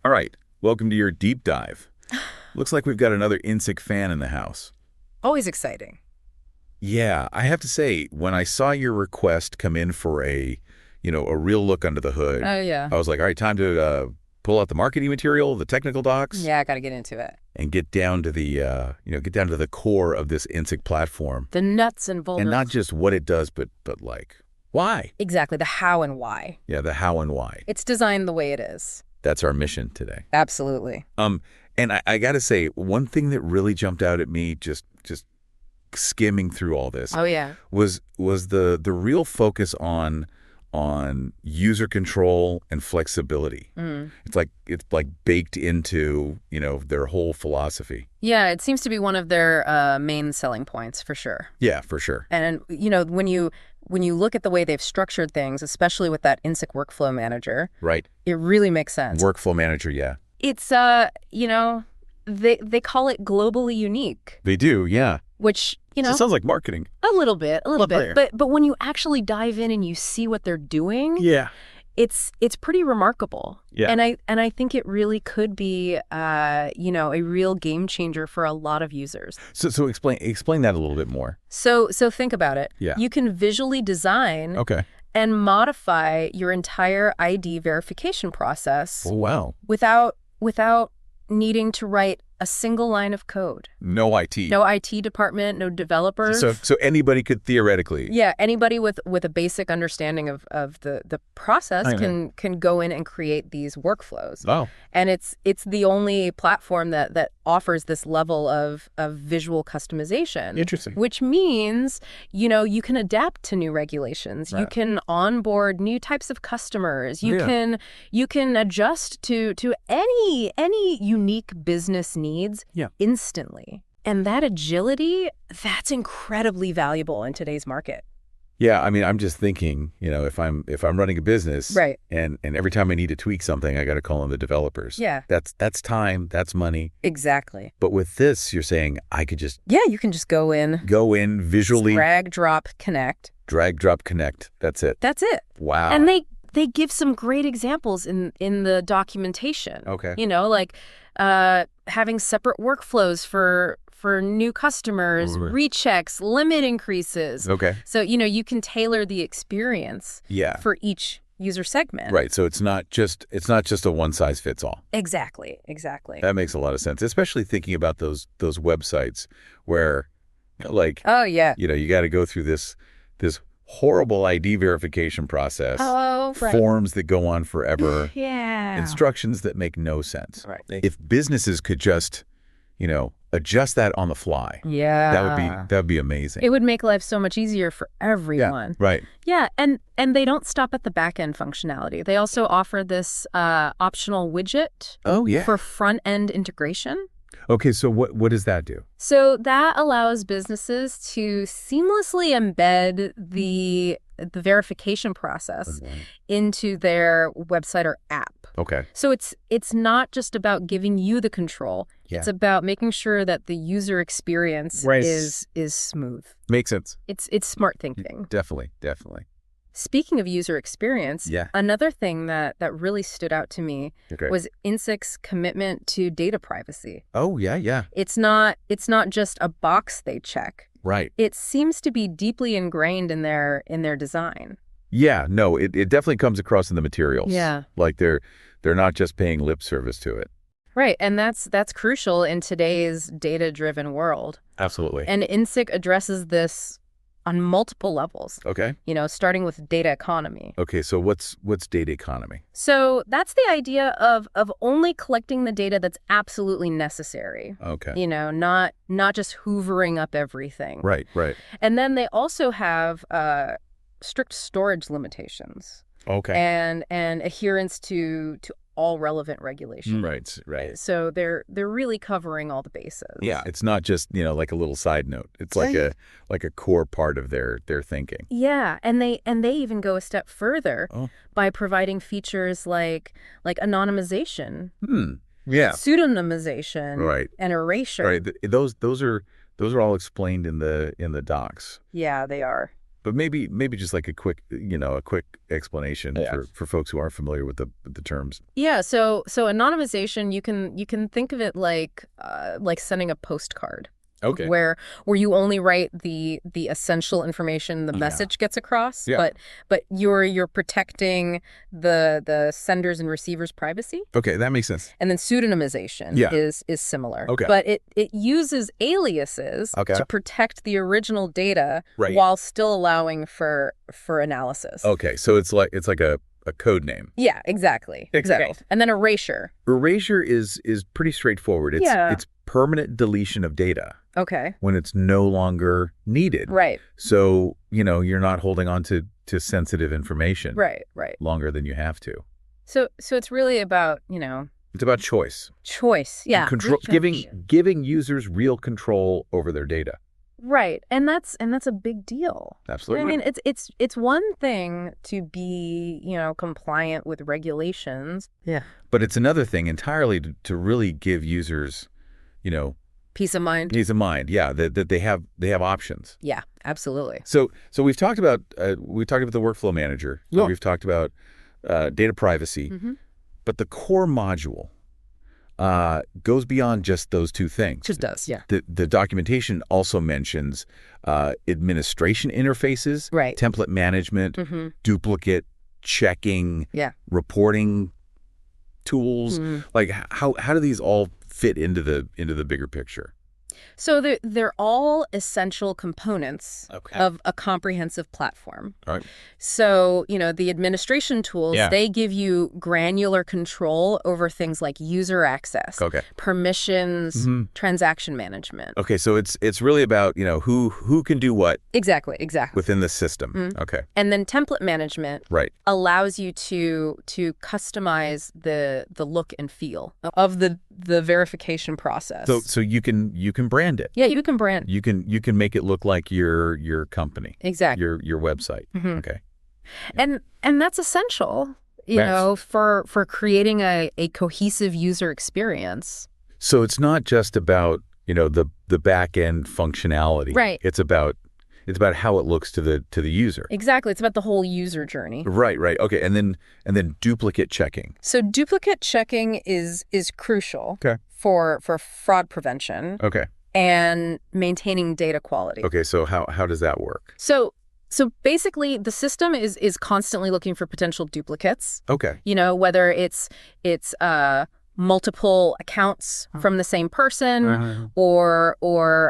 All right, welcome to your deep dive. Looks like we've got another insic fan in the house. Always exciting. Yeah, I have to say, when I saw your request come in for a real look under the hood, Oh, yeah. I was like, all right, time to pull out the marketing material, the technical docs, Yeah, I got to get into it. and get down to the core of this insic platform, The nuts and bolts. and not just what it does, but like why. Exactly, the how and why. Yeah, the how and why. It's designed the way it is. That's our mission today. Absolutely. And I got to say, one thing that really jumped out at me just skimming through all this Oh, yeah. was the real focus on user control and flexibility. It's like baked into, their whole philosophy. Yeah, it seems to be one of their main selling points, for sure. Yeah, for sure. And, when you look at the way they've structured things, especially with that insic workflow manager, Right. it really makes sense. Workflow manager, yeah. It's, they call it globally unique, They do, yeah. which, It sounds like marketing. a little bit. Player. But when you actually dive in and you see what they're doing, Yeah. it's pretty remarkable. Yeah. And I think it really could be a real game changer for a lot of users. So explain that a little bit more. So think about it. Yeah. You can visually design Okay. and modify your entire ID verification process Oh, wow. without needing to write a single line of code. No IT. No IT department, no developers. So anybody could theoretically. Yeah, anybody with a basic understanding of the process I know. can go in and create these workflows. Oh. And it's the only platform that offers this level of visual customization. Interesting. Which means, you can adapt to new regulations. You Right. can onboard new types of customers. You Yeah. can adjust to any unique business needs instantly. And that agility, that's incredibly valuable in today's market. Yeah, I mean, I'm just thinking, if I'm running a business, Right. and every time I need to tweak something, I got to call on the developers. Yeah. That's time, that's money. Exactly. But with this, you're saying I could just Yeah, you can just go in, visually drag, drop, connect. drag, drop, connect. That's it. That's it. Wow. And they give some great examples in the documentation. Okay. Like having separate workflows for new customers, Right. rechecks, limit increases. Okay. So, you can tailor the experience Yeah. for each user segment. Right. So it's not just a one size fits all. Exactly. That makes a lot of sense, especially thinking about those websites where, Oh, yeah. you got to go through this horrible ID verification process. Oh, right. Forms that go on forever. Yeah. Instructions that make no sense. Right. If businesses could just, adjust that on the fly, Yeah. that would be amazing. It would make life so much easier for everyone. Right. Yeah, and they don't stop at the back-end functionality. They also offer this optional widget Oh, yeah. for front-end integration. Okay, so what does that do? So that allows businesses to seamlessly embed the verification process into their website or app. Okay. So it's not just about giving you the control. Yeah. It's about making sure that the user experience Right. is smooth. Makes sense. It's smart thinking. Definitely. Speaking of user experience, Yeah. another thing that really stood out to me Okay. was insic's commitment to data privacy. Oh, yeah. It's not just a box they check. Right. It seems to be deeply ingrained in their design. Yeah, no, it definitely comes across in the materials. Yeah. Like they're not just paying lip service to it. Right, and that's crucial in today's data-driven world. Absolutely. And insic addresses this on multiple levels. Okay. Starting with data economy. Okay, so what's data economy? So that's the idea of only collecting the data that's absolutely necessary. Okay. Not just hoovering up everything. Right. And then they also have strict storage limitations. Okay. And adherence to all relevant regulations. Right. So they're really covering all the bases. Yeah, it's not just, like a little side note. It's like a core part of their thinking. Yeah, and they even go a step further by providing features like anonymization, Yeah. pseudonymization, Right. and erasure. Right. Those are all explained in the docs. Yeah, they are. But maybe just like a quick explanation for folks who aren't familiar with the terms. Yeah, so anonymization, you can think of it like sending a postcard. Okay. Where you only write the essential information the message gets across, but you're protecting the sender's and receiver's privacy. Okay, that makes sense. And then pseudonymization is similar. Okay. But it uses aliases to protect the original data while still allowing for analysis. Okay, so it's like a code name. Yeah, exactly. And then erasure. Erasure is pretty straightforward. It's permanent deletion of data. Okay. When it's no longer needed. Right. So, you're not holding on to sensitive information. Right. Longer than you have to. So it's really about, It's about choice. Choice, yeah. Control, giving users real control over their data. Right. And that's a big deal. Absolutely. I mean, it's one thing to be, compliant with regulations. Yeah. But it's another thing entirely to really give users, peace of mind. Peace of mind, yeah, that they have options. Yeah, absolutely. So we've talked about the workflow manager. Yeah. We've talked about data privacy, but the core module goes beyond just those two things. Just does, yeah. The documentation also mentions administration interfaces, template management, duplicate checking, reporting tools. Like how do these all fit into the bigger picture? So they're all essential components of a comprehensive platform. All right. So, the administration tools, they give you granular control over things like user access, permissions, transaction management. Okay, so it's really about, who can do what. Exactly. Within the system. Okay. And then template management allows you to customize the look and feel of the verification process. So you can brand it. Yeah, you can brand. You can make it look like your company. Exactly. Your website. Okay. And that's essential, for creating a cohesive user experience. So it's not just about, the back end functionality. Right. It's about how it looks to the user. Exactly. It's about the whole user journey. Right. Okay. And then duplicate checking. So duplicate checking is crucial for fraud prevention. Okay. And maintaining data quality. Okay, so how does that work? So basically the system is constantly looking for potential duplicates. Okay. Whether it's multiple accounts from the same person or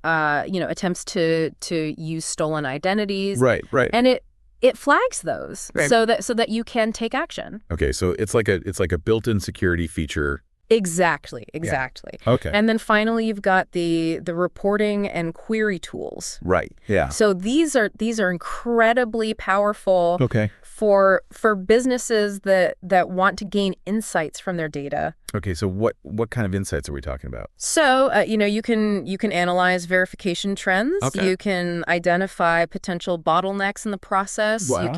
attempts to use stolen identities. Right. And it flags those so that you can take action. Okay, so it's like a built-in security feature. Exactly. Yeah. Okay. And then finally you've got the reporting and query tools. Right. Yeah. So these are incredibly powerful for businesses that want to gain insights from their data. Okay, so what kind of insights are we talking about? So, you can analyze verification trends. Okay. You can identify potential bottlenecks in the process. Wow.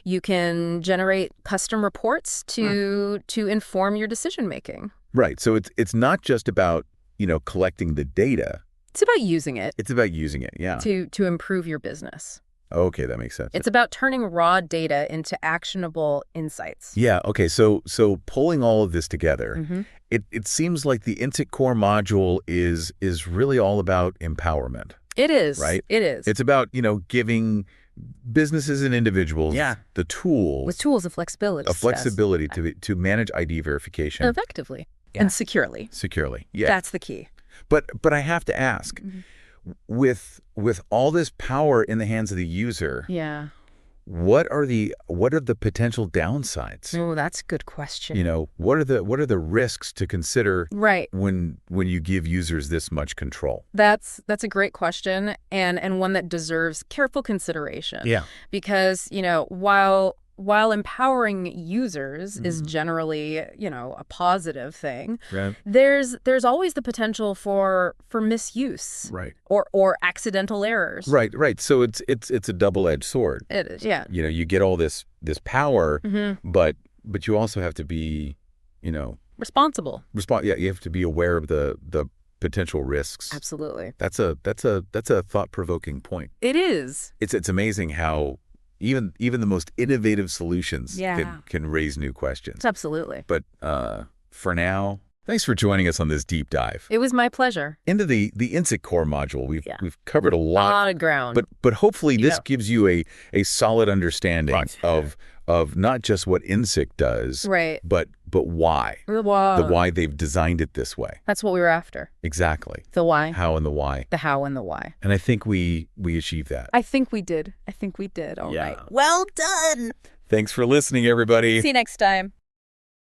You can generate custom reports to inform your decision making. Right. So it's not just about, collecting the data. It's about using it. It's about using it, yeah. To improve your business. Okay, that makes sense. It's about turning raw data into actionable insights. Yeah, okay, so pulling all of this together, it seems like the insic core module is really all about empowerment. It is. Right? It is. It's about, giving businesses and individuals the tools. With tools of flexibility. To manage ID verification. Effectively. And securely. Securely, yeah. That's the key. But I have to ask, with all this power in the hands of the user, what are the potential downsides? Oh, that's a good question. What are the risks to consider when you give users this much control? That's a great question and one that deserves careful consideration. Yeah. Because, while empowering users is generally, a positive thing, there's always the potential for misuse, or accidental errors. Right. So it's a double-edged sword. It is, yeah. You get all this power, but you also have to be, responsible. You have to be aware of the potential risks. Absolutely. That's a thought-provoking point. It is. It's amazing how even the most innovative solutions Yeah. can raise new questions. Absolutely. But for now, thanks for joining us on this deep dive It was my pleasure. into the insic core module. We've Yeah. covered a A lot, lot of ground. but hopefully this Yeah. gives you a solid understanding Right. of not just what insic does, Right. but why. Wow. The why they've designed it this way. That's what we were after. Exactly. The why. How and the why. The how and the why. And I think we achieved that. I think we did. All right. Yeah. Well done. Thanks for listening, everybody. See you next time.